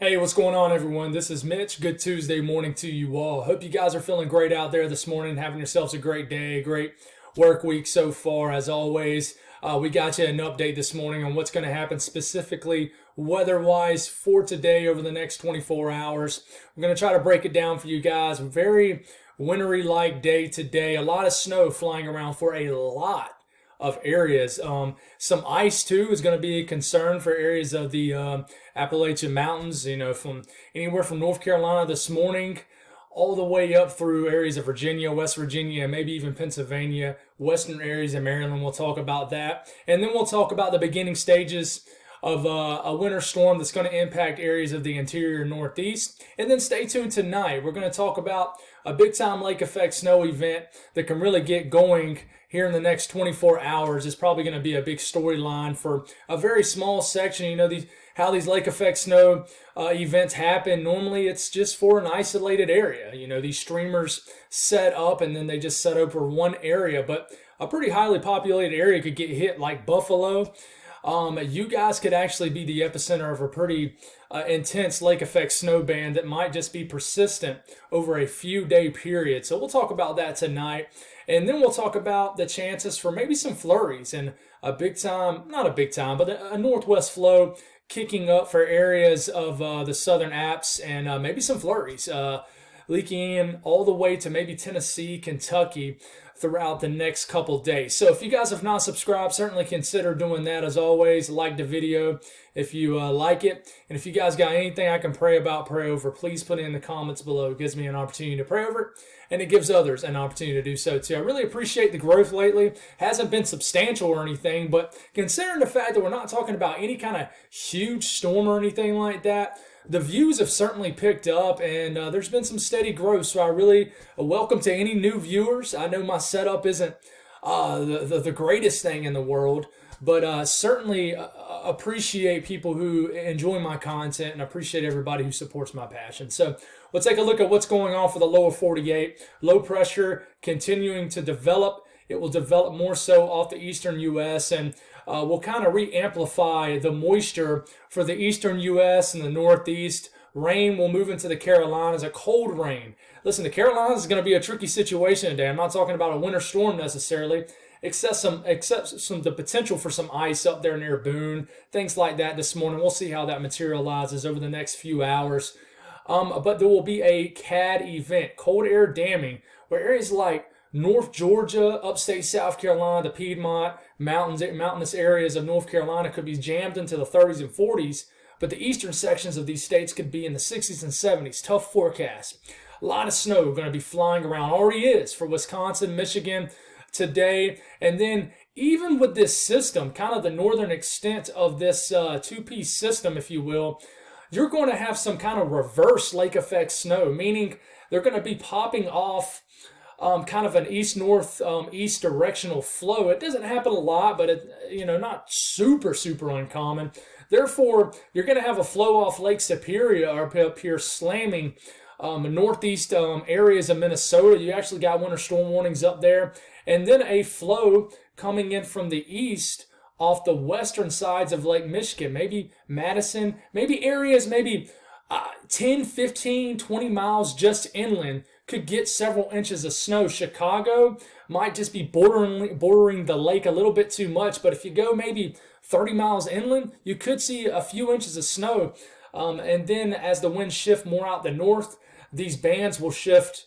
Hey, what's going on, everyone? This is Mitch. Good Tuesday morning to you all. Hope you guys are feeling great out there this morning, having yourselves a great day, great work week so far. As always, we got you an update this morning on what's going to happen specifically weather-wise for today over the next 24 hours. We're going to try to break it down for you guys. Very wintry-like day today. A lot of snow flying around for a lot of areas. Some ice too is going to be a concern for areas of the Appalachian Mountains, from anywhere from North Carolina this morning all the way up through areas of Virginia, West Virginia, maybe even Pennsylvania, western areas of Maryland. We'll talk about that. And then we'll talk about the beginning stages of a winter storm that's going to impact areas of the interior Northeast. And then stay tuned tonight. We're going to talk about a big-time lake effect snow event that can really get going here in the next 24 hours. Is probably going to be a big storyline for a very small section. How these lake effect snow events happen. Normally it's just for an isolated area. These streamers set up and then they just set over one area, but a pretty highly populated area could get hit, like Buffalo. You guys could actually be the epicenter of a pretty intense lake effect snow band that might just be persistent over a few day period. So we'll talk about that tonight. And then we'll talk about the chances for maybe some flurries and a big time, not a big time, but a northwest flow kicking up for areas of the southern Apps, and maybe some flurries leaking in all the way to maybe Tennessee, Kentucky throughout the next couple days. So if you guys have not subscribed, certainly consider doing that. As always, like the video if you like it. And if you guys got anything I can pray about, pray over, please put it in the comments below. It gives me an opportunity to pray over it, and it gives others an opportunity to do so too. I really appreciate the growth lately. Hasn't been substantial or anything, but considering the fact that we're not talking about any kind of huge storm or anything like that, the views have certainly picked up, and there's been some steady growth. So I really welcome to any new viewers. I know my setup isn't the greatest thing in the world, but certainly appreciate people who enjoy my content and appreciate everybody who supports my passion. So let's take a look at what's going on for the lower 48. Low pressure continuing to develop. It will develop more so off the eastern U.S. and will kind of re-amplify the moisture for the eastern U.S. and the Northeast. Rain will move into the Carolinas, a cold rain. Listen, the Carolinas is going to be a tricky situation today. I'm not talking about a winter storm necessarily, except the potential for some ice up there near Boone, things like that this morning. We'll see how that materializes over the next few hours. But there will be a CAD event, cold air damming, where areas like North Georgia, upstate South Carolina, the Piedmont, mountainous areas of North Carolina could be jammed into the 30s and 40s, but the eastern sections of these states could be in the 60s and 70s. Tough forecast. A lot of snow going to be flying around. Already is for Wisconsin, Michigan today. And then even with this system, kind of the northern extent of this two-piece system, if you will, you're going to have some kind of reverse lake effect snow, meaning they're going to be popping off kind of an east-north, east directional flow. It doesn't happen a lot, but not super uncommon. Therefore, you're going to have a flow off Lake Superior up here slamming northeast areas of Minnesota. You actually got winter storm warnings up there. And then a flow coming in from the east off the western sides of Lake Michigan, maybe Madison, maybe areas 10, 15, 20 miles just inland could get several inches of snow. Chicago might just be bordering the lake a little bit too much, but if you go maybe 30 miles inland, you could see a few inches of snow. And then as the winds shift more out the north, these bands will shift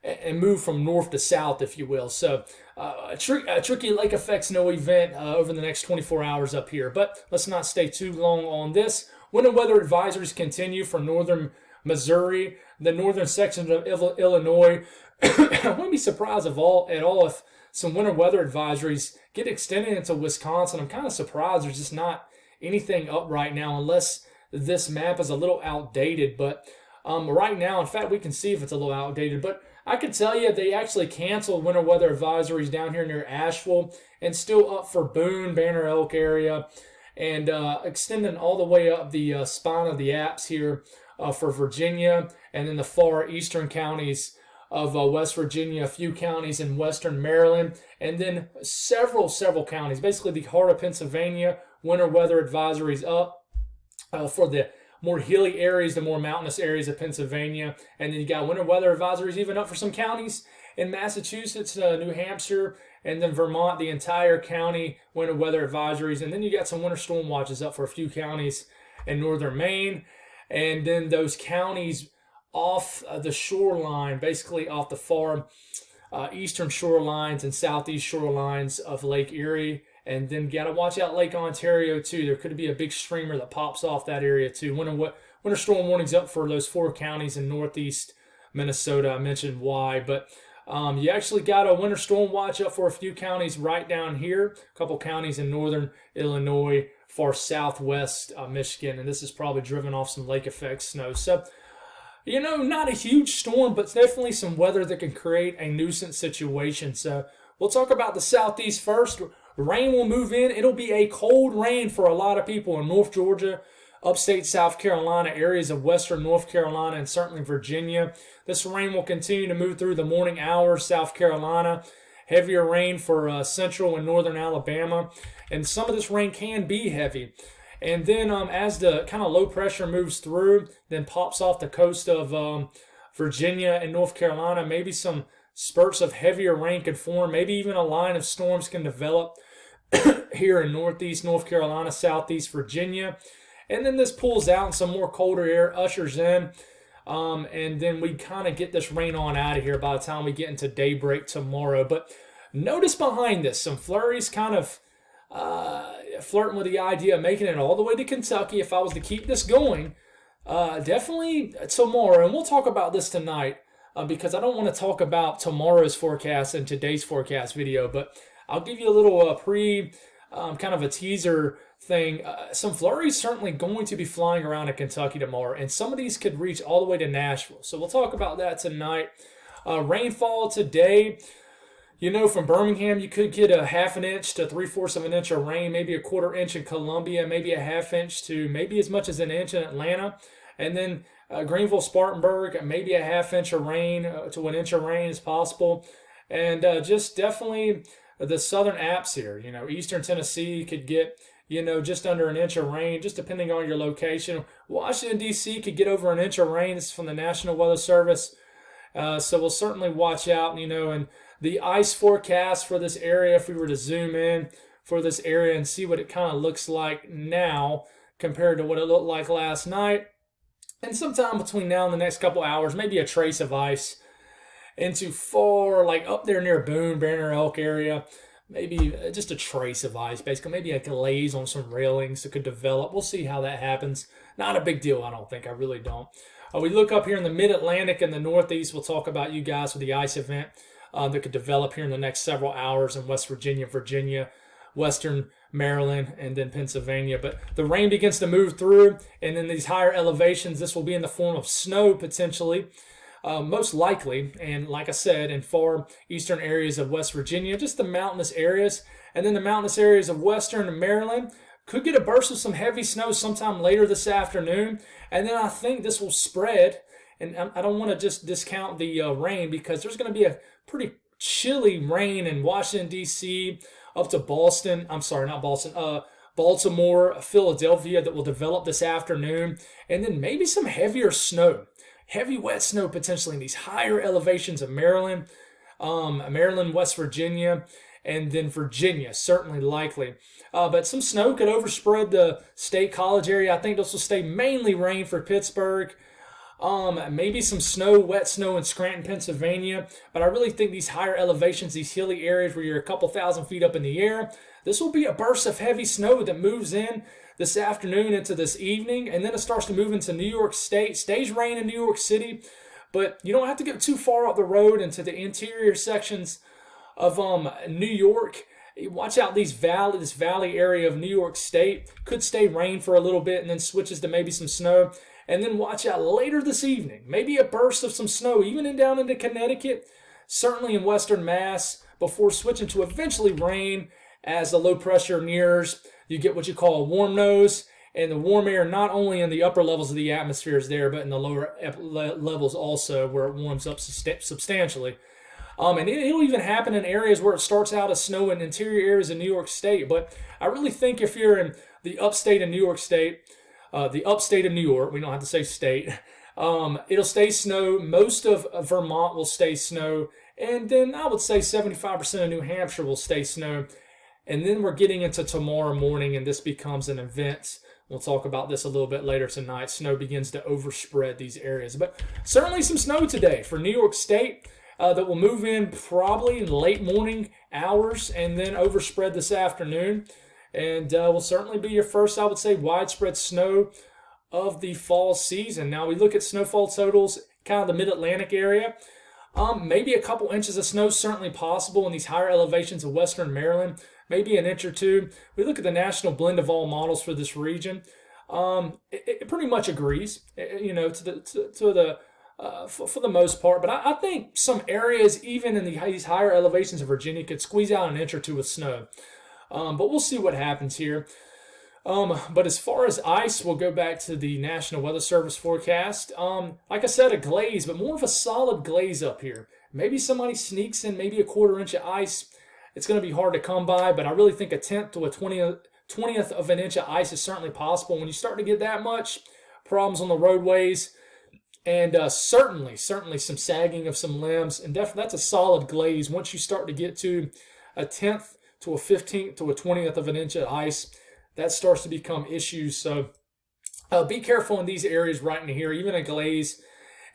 and move from north to south, if you will. So a tricky lake effect snow event over the next 24 hours up here. But let's not stay too long on this. Winter weather advisories continue for northern Missouri, the northern section of Illinois. I wouldn't be surprised at all if some winter weather advisories get extended into Wisconsin. I'm kind of surprised there's just not anything up right now, unless this map is a little outdated. But right now, in fact, we can see if it's a little outdated. But I can tell you they actually canceled winter weather advisories down here near Asheville and still up for Boone, Banner Elk area, and extending all the way up the spine of the Apps here for Virginia, and then the far eastern counties of West Virginia, a few counties in western Maryland, and then several counties, basically the heart of Pennsylvania. Winter weather advisories up for the more hilly areas, the more mountainous areas of Pennsylvania. And then you got winter weather advisories even up for some counties in Massachusetts, New Hampshire, and then Vermont, the entire county winter weather advisories. And then you got some winter storm watches up for a few counties in northern Maine. And then those counties off the shoreline, basically off the far eastern shorelines and southeast shorelines of Lake Erie. And then got to watch out Lake Ontario too. There could be a big streamer that pops off that area too. Winter storm warnings up for those 4 counties in northeast Minnesota. I mentioned why, but you actually got a winter storm watch up for a few counties right down here. A couple counties in northern Illinois, far southwest Michigan, and this is probably driven off some lake effect snow. So, not a huge storm, but definitely some weather that can create a nuisance situation. So we'll talk about the southeast first. Rain will move in. It'll be a cold rain for a lot of people in North Georgia, upstate South Carolina, areas of western North Carolina, and certainly Virginia. This rain will continue to move through the morning hours, South Carolina. Heavier rain for central and northern Alabama. And some of this rain can be heavy. And then as the kind of low pressure moves through, then pops off the coast of Virginia and North Carolina, maybe some spurts of heavier rain could form. Maybe even a line of storms can develop here in northeast North Carolina, southeast Virginia. And then this pulls out and some more colder air ushers in. And then we kind of get this rain on out of here by the time we get into daybreak tomorrow. But notice behind this, some flurries kind of flirting with the idea of making it all the way to Kentucky. If I was to keep this going, definitely tomorrow. And we'll talk about this tonight because I don't want to talk about tomorrow's forecast and today's forecast video. But I'll give you a little kind of a teaser thing. Some flurries certainly going to be flying around in Kentucky tomorrow, and some of these could reach all the way to Nashville. So we'll talk about that tonight. Rainfall today, from Birmingham, you could get a 1/2 inch to 3/4 of an inch of rain, maybe a 1/4 inch in Columbia, maybe a 1/2 inch to maybe as much as an inch in Atlanta. And then Greenville, Spartanburg, maybe a 1/2 inch of rain to an inch of rain is possible. And just definitely the southern apps here, Eastern Tennessee could get, just under an inch of rain, just depending on your location. Washington, D.C. could get over an inch of rain. This is from the National Weather Service. So we'll certainly watch out, and the ice forecast for this area, if we were to zoom in for this area and see what it kind of looks like now compared to what it looked like last night. And sometime between now and the next couple hours, maybe a trace of ice into far, like up there near Boone, Banner Elk area. Maybe just a trace of ice, basically. Maybe a glaze on some railings that could develop. We'll see how that happens. Not a big deal, I don't think. I really don't. We look up here in the mid-Atlantic and the Northeast. We'll talk about you guys with the ice event that could develop here in the next several hours in West Virginia, Western Maryland, and then Pennsylvania. But the rain begins to move through, and then these higher elevations, this will be in the form of snow potentially. Most likely, and like I said, in far eastern areas of West Virginia, just the mountainous areas, and then the mountainous areas of western Maryland could get a burst of some heavy snow sometime later this afternoon, and then I think this will spread, and I don't want to just discount the rain because there's going to be a pretty chilly rain in Washington, D.C., up to Baltimore, Philadelphia that will develop this afternoon, and then maybe some heavier snow. Heavy wet snow potentially in these higher elevations of Maryland, West Virginia, and then Virginia, certainly likely. But some snow could overspread the State College area. I think this will stay mainly rain for Pittsburgh. Maybe some wet snow in Scranton, Pennsylvania. But I really think these higher elevations, these hilly areas where you're a couple thousand feet up in the air, this will be a burst of heavy snow that moves in this afternoon into this evening, and then it starts to move into New York State. Stays rain in New York City, but you don't have to go too far up the road into the interior sections of New York. Watch out this valley area of New York State. Could stay rain for a little bit and then switches to maybe some snow. And then watch out later this evening, maybe a burst of some snow, even down into Connecticut, certainly in western Mass, before switching to eventually rain as the low pressure nears. You get what you call a warm nose, and the warm air not only in the upper levels of the atmosphere is there, but in the lower levels also, where it warms up substantially. And it'll even happen in areas where it starts out as snow in interior areas of New York State. But I really think if you're in the upstate of New York State, the upstate of New York. We don't have to say state. It'll stay snow. Most of Vermont will stay snow. And then I would say 75% of New Hampshire will stay snow. And then we're getting into tomorrow morning, and this becomes an event. We'll talk about this a little bit later tonight. Snow begins to overspread these areas. But certainly some snow today for New York State that will move in probably in late morning hours and then overspread this afternoon. And will certainly be your first, I would say, widespread snow of the fall season. Now we look at snowfall totals, kind of the mid-Atlantic area. Maybe a couple inches of snow certainly possible in these higher elevations of western Maryland. Maybe an inch or two. We look at the national blend of all models for this region. It pretty much agrees, for the most part. But I think some areas, even in these higher elevations of Virginia, could squeeze out an inch or two of snow. But we'll see what happens here. But as far as ice, we'll go back to the National Weather Service forecast. Like I said, a glaze, but more of a solid glaze up here. Maybe somebody sneaks in maybe a quarter inch of ice. It's going to be hard to come by, but I really think a 10th to a 20th of an inch of ice is certainly possible. When you start to get that much, problems on the roadways, and certainly some sagging of some limbs, and definitely that's a solid glaze. Once you start to get to a 10th to a 15th to a 20th of an inch of ice, that starts to become issues. So be careful in these areas right in here, even a glaze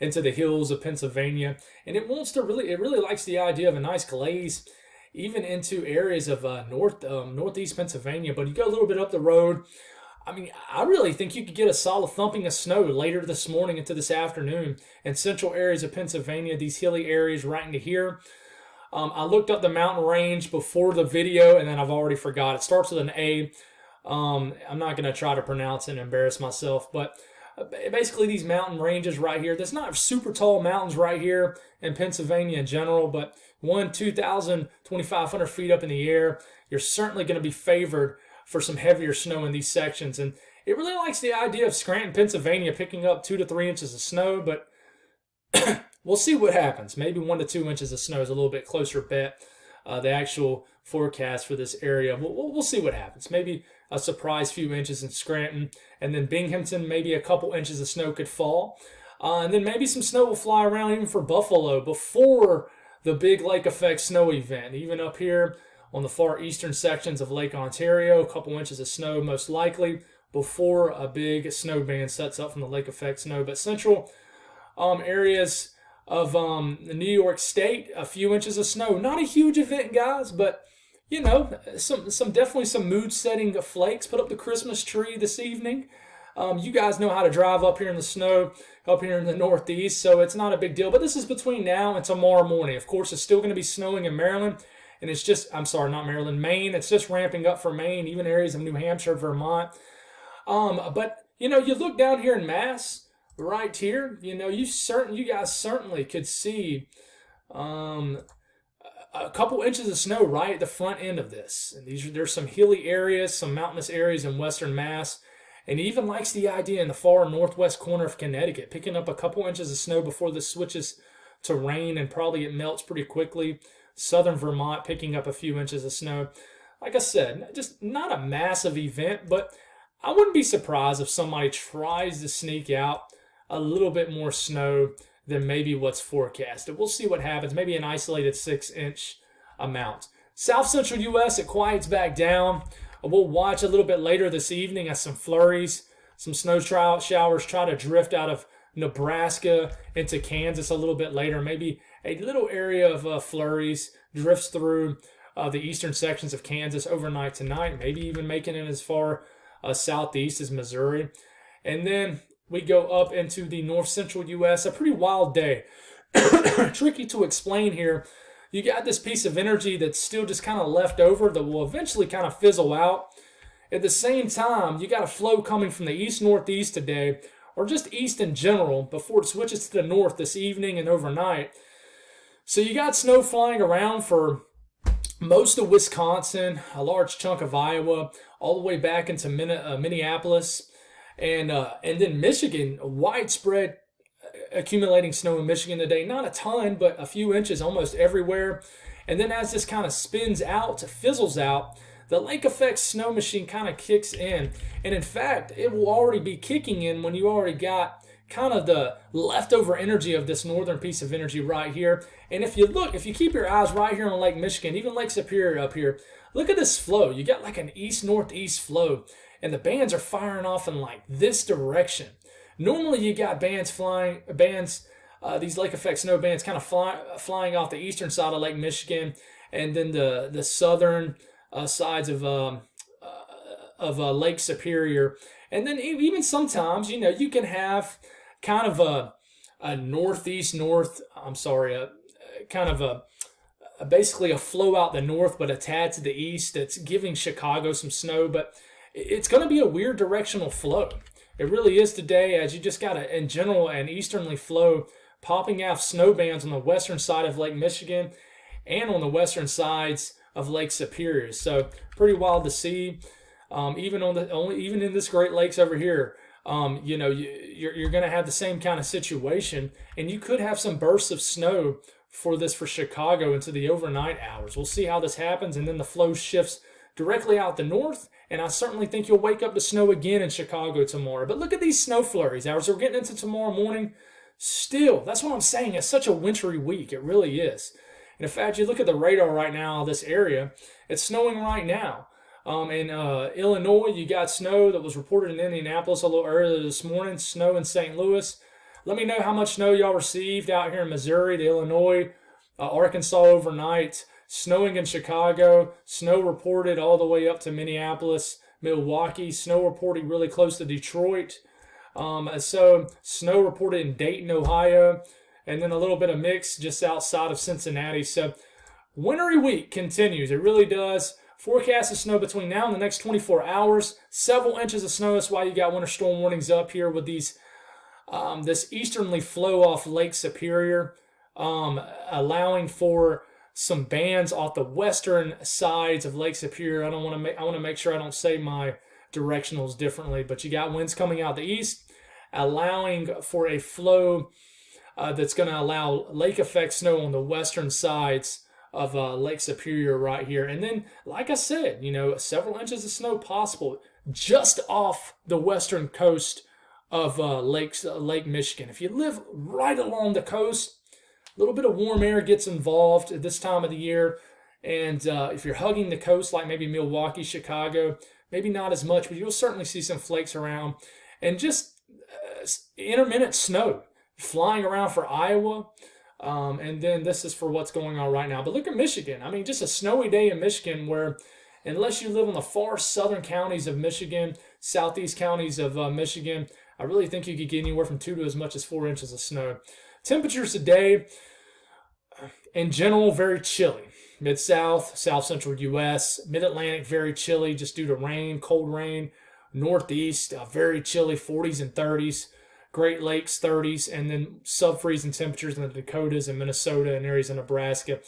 into the hills of Pennsylvania. And it really likes the idea of a nice glaze even into areas of northeast Pennsylvania. But you go a little bit up the road, I mean, I really think you could get a solid thumping of snow later this morning into this afternoon in central areas of Pennsylvania, these hilly areas right into here. I looked up the mountain range before the video, and then I've already forgot. It starts with an A. I'm not going to try to pronounce it and embarrass myself, but basically these mountain ranges right here. There's not super tall mountains right here in Pennsylvania in general, but 2,000, 2,500 feet up in the air, you're certainly going to be favored for some heavier snow in these sections. And it really likes the idea of Scranton, Pennsylvania picking up 2 to 3 inches of snow, but we'll see what happens. Maybe 1 to 2 inches of snow is a little bit closer bet. The actual forecast for this area. We'll see what happens. Maybe a surprise few inches in Scranton, and then Binghamton, maybe a couple inches of snow could fall. And then maybe some snow will fly around even for Buffalo before the big lake effect snow event. Even up here on the far eastern sections of Lake Ontario, a couple inches of snow most likely before a big snow band sets up from the lake effect snow. But central areas of New York State, a few inches of snow. Not a huge event, guys, but you know, some definitely some mood setting flakes. Put up the Christmas tree this evening. You guys know how to drive up here in the snow, up here in the Northeast, so it's not a big deal. But this is between now and tomorrow morning. Of course, it's still going to be snowing in Maryland, and it's just, I'm sorry, not Maryland, Maine. It's just ramping up for Maine, even areas of New Hampshire, Vermont. But you know, you look down here in Mass, right here. You know, you guys certainly could see a couple inches of snow right at the front end of this. And there's some hilly areas, some mountainous areas in western Mass. And he even likes the idea in the far northwest corner of Connecticut, picking up a couple inches of snow before this switches to rain, and probably it melts pretty quickly. Southern Vermont picking up a few inches of snow. Like I said, just not a massive event, but I wouldn't be surprised if somebody tries to sneak out a little bit more snow than maybe what's forecasted. We'll see what happens. Maybe an isolated 6-inch amount. South Central U.S., it quiets back down. We'll watch a little bit later this evening as some flurries, some snow showers try to drift out of Nebraska into Kansas a little bit later. Maybe a little area of flurries drifts through the eastern sections of Kansas overnight tonight, maybe even making it as far southeast as Missouri. And then we go up into the north central U.S., a pretty wild day. Tricky to explain here. You got this piece of energy that's still just kind of left over that will eventually kind of fizzle out. At the same time, you got a flow coming from the east-northeast today, or just east in general, before it switches to the north this evening and overnight. So you got snow flying around for most of Wisconsin, a large chunk of Iowa, all the way back into Minneapolis, and then Michigan, widespread accumulating snow in Michigan today. Not a ton, but a few inches almost everywhere. And then as this kind of spins out, fizzles out, the lake effect snow machine kind of kicks in. And in fact, it will already be kicking in when you already got kind of the leftover energy of this northern piece of energy right here. And if you keep your eyes right here on Lake Michigan, even Lake Superior up here, look at this flow. You got like an east-northeast flow, and the bands are firing off in like this direction. Normally you got these lake effect snow bands kind of flying off the eastern side of Lake Michigan, and then the southern sides of Lake Superior. And then even sometimes, you can have kind of a basically a flow out the north, but a tad to the east that's giving Chicago some snow. But it's going to be a weird directional flow. It really is today, as you just got in general an easterly flow popping out snow bands on the western side of Lake Michigan and on the western sides of Lake Superior. So pretty wild to see. Even in this Great Lakes over here, you're going to have the same kind of situation, and you could have some bursts of snow for Chicago into the overnight hours. We'll see how this happens, and then the flow shifts directly out the north, and I certainly think you'll wake up to snow again in Chicago tomorrow. But look at these snow flurries as we're getting into tomorrow morning. Still, that's what I'm saying. It's such a wintry week. It really is. And in fact, you look at the radar right now, this area, it's snowing right now. In Illinois, you got snow that was reported in Indianapolis a little earlier this morning, snow in St. Louis. Let me know how much snow y'all received out here in Missouri, to Illinois, Arkansas overnight, snowing in Chicago, snow reported all the way up to Minneapolis, Milwaukee, snow reported really close to Detroit. So snow reported in Dayton, Ohio, and then a little bit of mix just outside of Cincinnati. So wintry week continues. It really does. Forecast of snow between now and the next 24 hours. Several inches of snow. That's why you got winter storm warnings up here with these this easterly flow off Lake Superior, allowing for some bands off the western sides of Lake Superior. I want to make sure I don't say my directionals differently, but you got winds coming out the east, allowing for a flow that's going to allow lake effect snow on the western sides of Lake Superior right here. And then, like I said, several inches of snow possible just off the western coast of Lake Michigan. If you live right along the coast, a little bit of warm air gets involved at this time of the year. And if you're hugging the coast, like maybe Milwaukee, Chicago, maybe not as much, but you'll certainly see some flakes around. And just intermittent snow flying around for Iowa. And then this is for what's going on right now. But look at Michigan. I mean, just a snowy day in Michigan where, unless you live in the far southern counties of Michigan, southeast counties of Michigan, I really think you could get anywhere from 2 to as much as 4 inches of snow. Temperatures today, in general, very chilly. Mid-South, South-Central U.S., Mid-Atlantic, very chilly just due to rain, cold rain. Northeast, very chilly, 40s and 30s. Great Lakes, 30s, and then sub-freezing temperatures in the Dakotas and Minnesota and areas of Nebraska.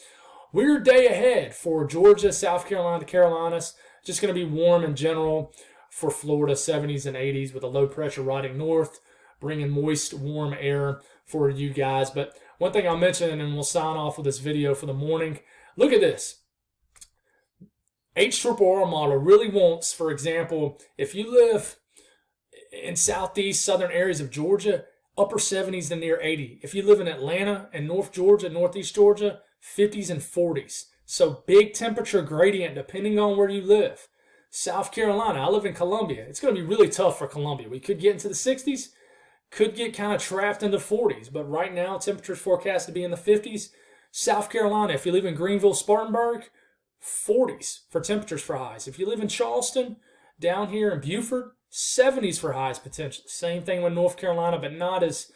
Weird day ahead for Georgia, South Carolina, the Carolinas. Just going to be warm in general for Florida, 70s and 80s with a low pressure riding north, bringing moist, warm air for you guys. But one thing I'll mention, and we'll sign off with this video for the morning. Look at this. HRRR model really wants, for example, if you live in southeast, southern areas of Georgia, upper 70s to near 80. If you live in Atlanta and North Georgia, Northeast Georgia, 50s and 40s. So big temperature gradient depending on where you live. South Carolina, I live in Columbia. It's going to be really tough for Columbia. We could get into the 60s, could get kind of trapped in the 40s, but right now temperatures forecast to be in the 50s. South Carolina, if you live in Greenville, Spartanburg, 40s for temperatures for highs. If you live in Charleston, down here in Beaufort, 70s for highs potentially. Same thing with North Carolina, but not as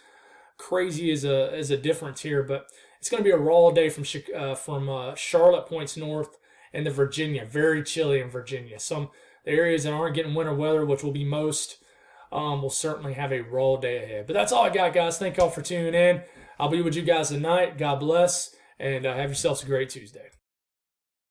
crazy as a difference here. But it's going to be a raw day from Charlotte points north and the Virginia. Very chilly in Virginia. Some areas that aren't getting winter weather, which will be most, will certainly have a raw day ahead. But that's all I got, guys. Thank y'all for tuning in. I'll be with you guys tonight. God bless, and have yourselves a great Tuesday.